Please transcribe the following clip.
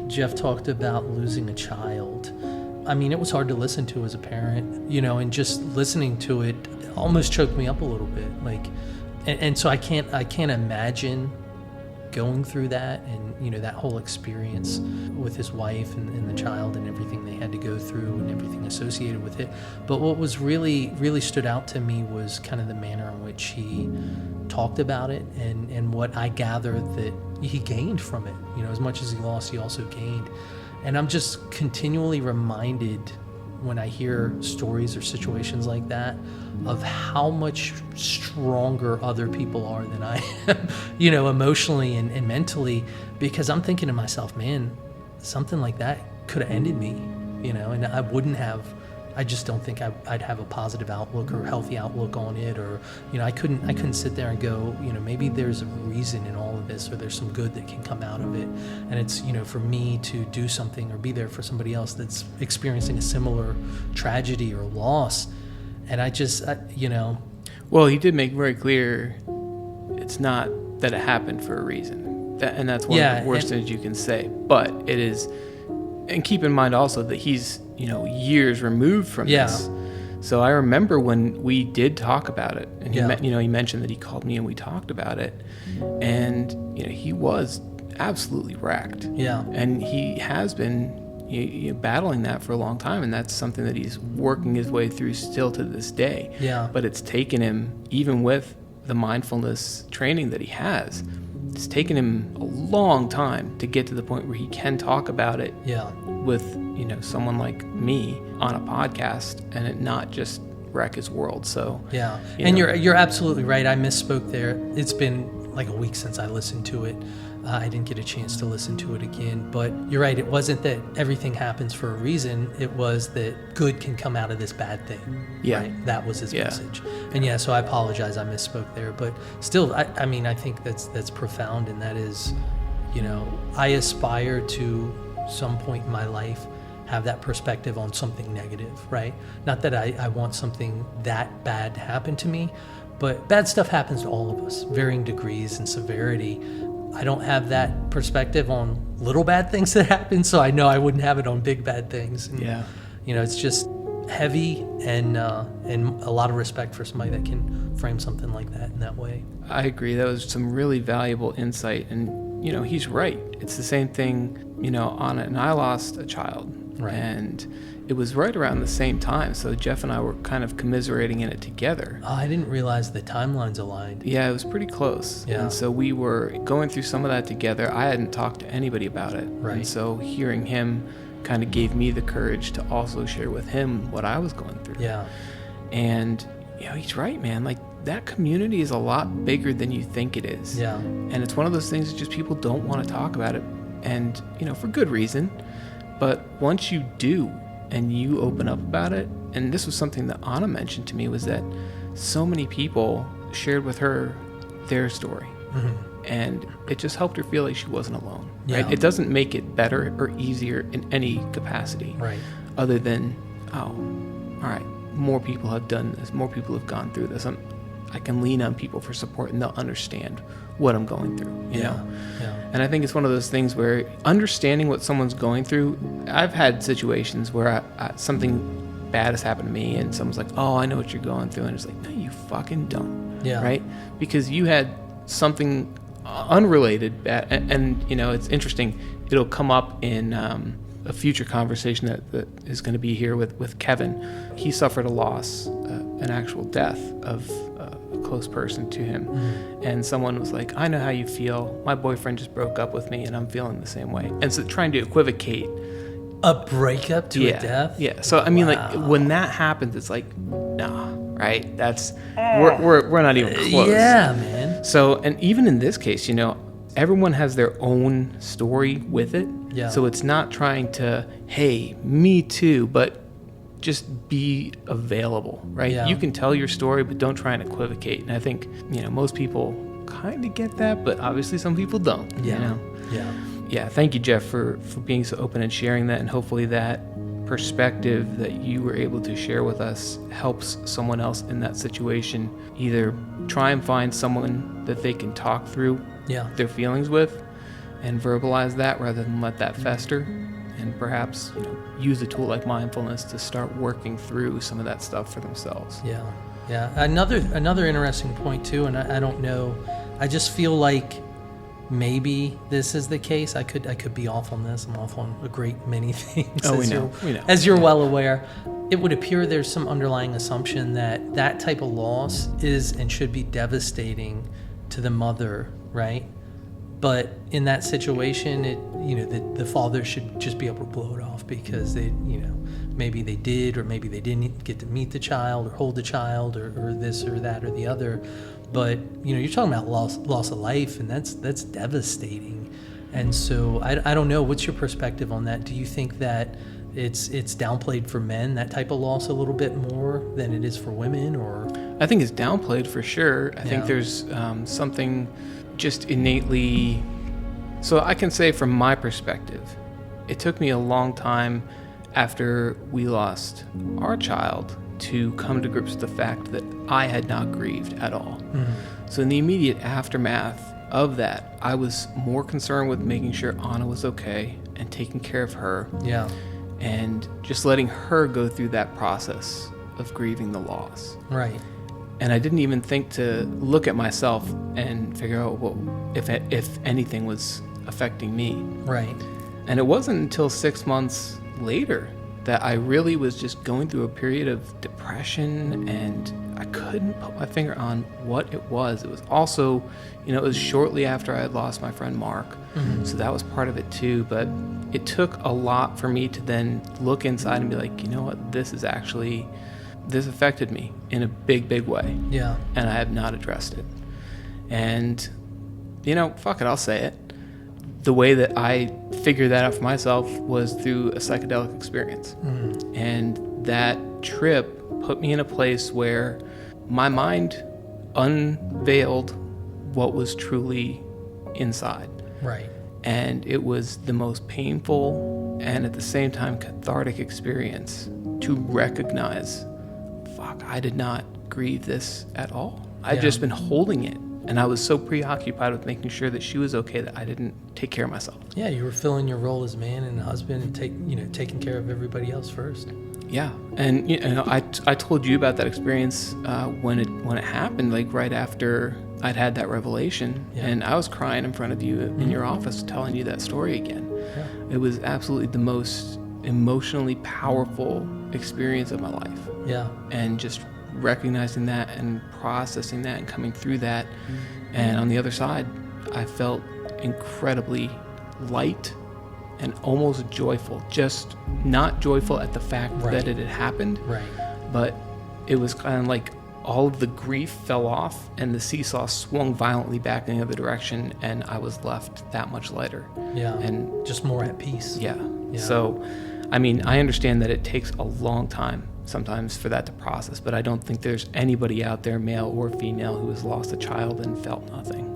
Jeff talked about losing a child. I mean, it was hard to listen to as a parent, and just listening to it almost choked me up a little bit. And so I can't imagine going through that and, that whole experience with his wife and the child and everything they had to go through and everything associated with it. But what was really, really stood out to me was kind of the manner in which he talked about it and what I gathered that he gained from it. As much as he lost, he also gained. And I'm just continually reminded when I hear stories or situations like that of how much stronger other people are than I am, emotionally and mentally, because I'm thinking to myself, man, something like that could have ended me, and I just don't think I'd have a positive outlook or healthy outlook on it, or, I couldn't sit there and go, maybe there's a reason in all of this, or there's some good that can come out of it. And it's, for me to do something or be there for somebody else that's experiencing a similar tragedy or loss. And Well, he did make very clear it's not that it happened for a reason. And that's one of the worst things you can say. But it is, and keep in mind also that he's, years removed from this. So I remember when we did talk about it, and he mentioned that he called me and we talked about it, and he was absolutely wrecked. Yeah. And he has been battling that for a long time, and that's something that he's working his way through still to this day. Yeah. But it's taken him, even with the mindfulness training that he has, it's taken him a long time to get to the point where he can talk about it with someone like me on a podcast and it not just wreck his world. So and you're absolutely right. I misspoke there. It's been like a week since I listened to it. I didn't get a chance to listen to it again, but you're right. It wasn't that everything happens for a reason. It was that good can come out of this bad thing. Yeah. Right? That was his message. And so I apologize. I misspoke there, but still, I mean, I think that's profound. And that is, I aspire to some point in my life have that perspective on something negative, right? Not that I want something that bad to happen to me, but bad stuff happens to all of us, varying degrees and severity. I don't have that perspective on little bad things that happen, so I know I wouldn't have it on big bad things. And, it's just heavy and a lot of respect for somebody that can frame something like that in that way. I agree. That was some really valuable insight, and he's right. It's the same thing, on it. And I lost a child. Right. And it was right around the same time. So Jeff and I were kind of commiserating in it together. Oh, I didn't realize the timelines aligned. Yeah, it was pretty close. Yeah. And so we were going through some of that together. I hadn't talked to anybody about it. Right. And so hearing him kind of gave me the courage to also share with him what I was going through. Yeah. And, he's right, man. Like, that community is a lot bigger than you think it is. Yeah. And it's one of those things that just people don't want to talk about it. And, for good reason. But once you do and you open up about it, and this was something that Anna mentioned to me, was that so many people shared with her their story. Mm-hmm. And it just helped her feel like she wasn't alone. Right? It doesn't make it better or easier in any capacity. Right. Other than, all right, more people have done this, more people have gone through this. I can lean on people for support and they'll understand what I'm going through, you know? Yeah. And I think it's one of those things where understanding what someone's going through, I've had situations where something bad has happened to me and someone's like, oh, I know what you're going through. And it's like, no, you fucking don't. Yeah. Right? Because you had something unrelated bad. And it's interesting. It'll come up in a future conversation that is going to be here with Kevin. He suffered a loss, an actual death of a close person to him. Mm-hmm. And someone was like, I know how you feel. My boyfriend just broke up with me and I'm feeling the same way. And so trying to equivocate. A breakup to a death? Yeah. So, I mean, like, when that happens, it's like, nah, right? That's, we're not even close. Yeah, man. So, and even in this case, everyone has their own story with it. Yeah. So it's not trying to, hey, me too, but just be available, right? Yeah. You can tell your story, but don't try and equivocate. And I think, most people kind of get that, but obviously some people don't. Yeah. Yeah. Thank you, Jeff, for being so open and sharing that. And hopefully that perspective that you were able to share with us helps someone else in that situation either try and find someone that they can talk through their feelings with and verbalize that rather than let that fester, and perhaps use a tool like mindfulness to start working through some of that stuff for themselves. Yeah. Another interesting point too, and I don't know, I just feel like maybe this is the case. I could be off on this. I'm off on a great many things. We know. As you're well aware. It would appear there's some underlying assumption that type of loss is and should be devastating to the mother, right? But in that situation, the father should just be able to blow it off because they, maybe they did or maybe they didn't get to meet the child or hold the child or this or that or the other. But you're talking about loss of life, and that's devastating. And so I don't know. What's your perspective on that? Do you think that it's downplayed for men, that type of loss, a little bit more than it is for women? Or I think it's downplayed for sure. I think there's something just innately. So I can say from my perspective, it took me a long time after we lost our child to come to grips with the fact that I had not grieved at all. Mm-hmm. So in the immediate aftermath of that, I was more concerned with making sure Anna was okay and taking care of her. Yeah. And just letting her go through that process of grieving the loss. Right. And I didn't even think to look at myself and figure out what if anything was affecting me. Right. And it wasn't until 6 months later that I really was just going through a period of depression, and I couldn't put my finger on what it was. It was also, it was shortly after I had lost my friend Mark. Mm-hmm. So that was part of it too. But it took a lot for me to then look inside and be like, you know what, this affected me in a big, big way. Yeah. And I have not addressed it. And, fuck it, I'll say it. The way that I figured that out for myself was through a psychedelic experience. Mm-hmm. And that trip put me in a place where my mind unveiled what was truly inside. Right. And it was the most painful and at the same time cathartic experience to recognize, fuck, I did not grieve this at all. I'd just been holding it. And I was so preoccupied with making sure that she was okay that I didn't take care of myself. Yeah, you were filling your role as man and husband and taking care of everybody else first. Yeah, and I told you about that experience when it happened, like right after I'd had that revelation, and I was crying in front of you in your office telling you that story again. Yeah. It was absolutely the most emotionally powerful experience of my life. Yeah, and just recognizing that and processing that and coming through that, and on the other side, I felt incredibly light and almost joyful. Just not joyful at the fact that it had happened, but it was kind of like all of the grief fell off and the seesaw swung violently back in the other direction, and I was left that much lighter. Yeah, and just more at peace. Yeah. So, I mean, I understand that it takes a long time sometimes for that to process, but I don't think there's anybody out there, male or female, who has lost a child and felt nothing.